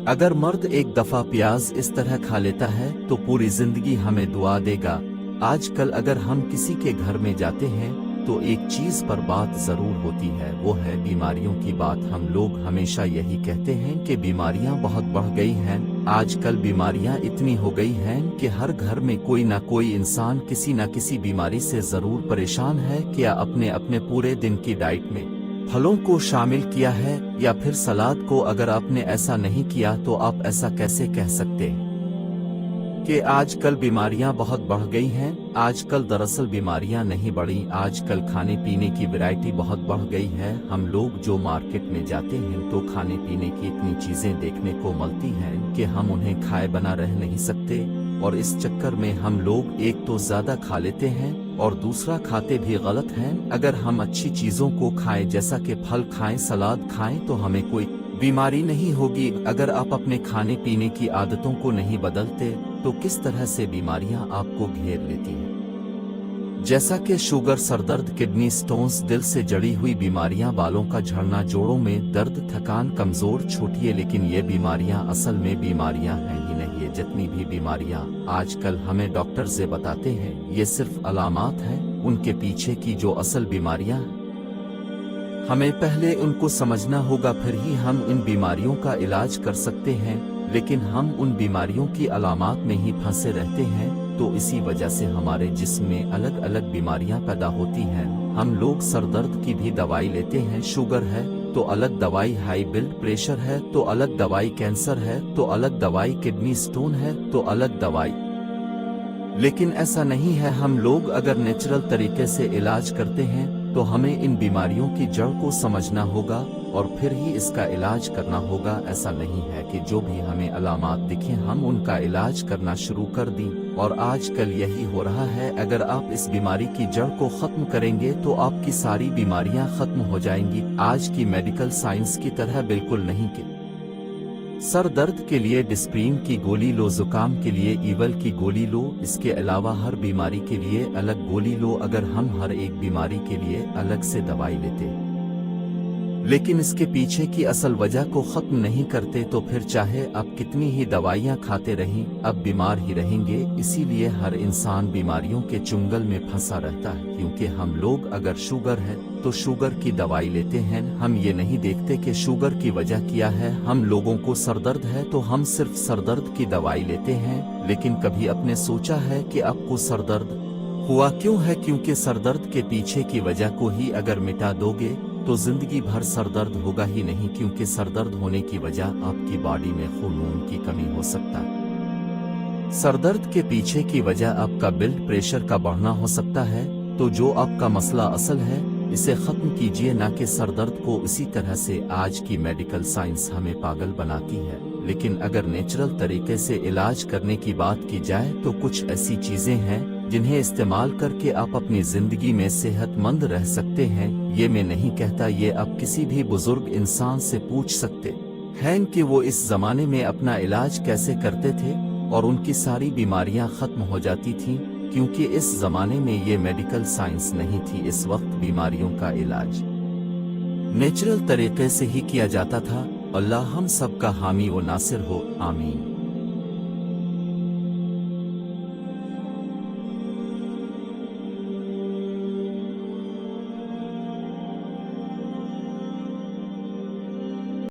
अगर मर्द एक दफा प्याज इस तरह खा लेता है तो पूरी जिंदगी हमें दुआ देगा। आजकल अगर हम किसी के घर में जाते हैं तो एक चीज पर बात जरूर होती है, वो है बीमारियों की बात। हम लोग हमेशा यही कहते हैं कि बीमारियां बहुत बढ़ गई हैं। आजकल बीमारियां इतनी हो गई हैं कि हर घर में कोई ना कोई इंसान किसी ना किसी बीमारी से जरूर परेशान है। क्या अपने अपने पूरे दिन की डाइट में फलों को शामिल किया है या फिर सलाद को? अगर आपने ऐसा नहीं किया तो आप ऐसा कैसे कह सकते हैं कि आजकल बीमारियां बहुत बढ़ गई हैं? आजकल दरअसल बीमारियां नहीं बढ़ी, आजकल खाने पीने की वैरायटी बहुत बढ़ गई है। हम लोग जो मार्केट में जाते हैं तो खाने पीने की इतनी चीजें देखने को मिलती हैं कि हम उन्हें खाए बना रह नहीं सकते, और इस चक्कर में हम लोग एक तो ज्यादा खा लेते हैं और दूसरा खाते भी गलत हैं। अगर हम अच्छी चीजों को खाएं, जैसा कि फल खाएं, सलाद खाएं, तो हमें कोई बीमारी नहीं होगी। अगर आप अपने खाने पीने की आदतों को नहीं बदलते तो किस तरह से बीमारियां आपको घेर लेती हैं, जैसा कि शुगर, सरदर्द, किडनी स्टोन्स, दिल से जड़ी हुई बीमारियां, बालों का झड़ना, जोड़ों में दर्द, थकान, कमजोर छूटिए। लेकिन ये बीमारियां असल में बीमारियां हैं ही नहीं। ये जितनी भी बीमारियां आजकल हमें डॉक्टर से बताते हैं, ये सिर्फ अलामात हैं। उनके पीछे की जो असल बीमारियां हैं, हमें पहले उनको समझना होगा, फिर ही हम इन बीमारियों का इलाज कर सकते हैं। लेकिन हम उन बीमारियों की अलामात में ही फंसे रहते हैं, तो इसी वजह से हमारे जिस्म में अलग अलग बीमारियां पैदा होती हैं। हम लोग सरदर्द की भी दवाई लेते हैं, शुगर है तो अलग दवाई, हाई ब्लड प्रेशर है तो अलग दवाई, कैंसर है तो अलग दवाई, किडनी स्टोन है तो अलग दवाई। लेकिन ऐसा नहीं है। हम लोग अगर नेचुरल तरीके से इलाज करते हैं तो हमें इन बीमारियों की जड़ को समझना होगा और फिर ही इसका इलाज करना होगा। ऐसा नहीं है कि जो भी हमें अलामात दिखें हम उनका इलाज करना शुरू कर दें, और आजकल यही हो रहा है। अगर आप इस बीमारी की जड़ को खत्म करेंगे तो आपकी सारी बीमारियां खत्म हो जाएंगी। आज की मेडिकल साइंस की तरह बिल्कुल नहीं कि सर दर्द के लिए डिस्प्रिन की गोली लो, जुकाम के लिए ईवल की गोली लो, इसके अलावा हर बीमारी के लिए अलग गोली लो। अगर हम हर एक बीमारी के लिए अलग से दवाई लेते लेकिन इसके पीछे की असल वजह को खत्म नहीं करते तो फिर चाहे आप कितनी ही दवाइयां खाते रहें, अब बीमार ही रहेंगे। इसीलिए हर इंसान बीमारियों के चुंगल में फंसा रहता है, क्योंकि हम लोग अगर शुगर है तो शुगर की दवाई लेते हैं। हम ये नहीं देखते कि शुगर की वजह क्या है। हम लोगों को सरदर्द है तो हम सिर्फ सरदर्द की दवाई लेते हैं, लेकिन कभी आपने सोचा है कि आपको सरदर्द हुआ क्यों है? क्योंकि सरदर्द के पीछे की वजह को ही अगर मिटा दोगे तो जिंदगी भर सरदर्द होगा ही नहीं, क्योंकि सरदर्द होने की वजह आपकी बॉडी में खून की कमी हो सकता है। सरदर्द के पीछे की वजह आपका ब्लड प्रेशर का बढ़ना हो सकता है। तो जो आपका मसला असल है इसे खत्म कीजिए, ना कि सरदर्द को। इसी तरह से आज की मेडिकल साइंस हमें पागल बनाती है। लेकिन अगर नेचुरल तरीके से इलाज करने की बात की जाए तो कुछ ऐसी चीजें हैं जिन्हें इस्तेमाल करके आप अपनी जिंदगी में सेहतमंद रह सकते हैं। ये मैं नहीं कहता, ये आप किसी भी बुजुर्ग इंसान से पूछ सकते हैं कि वो इस जमाने में अपना इलाज कैसे करते थे और उनकी सारी बीमारियां खत्म हो जाती थीं, क्योंकि इस जमाने में ये मेडिकल साइंस नहीं थी। इस वक्त बीमारियों का इलाज नेचुरल तरीके से ही किया जाता था। अल्लाह हम सबका हामी व नासिर हो, आमीन।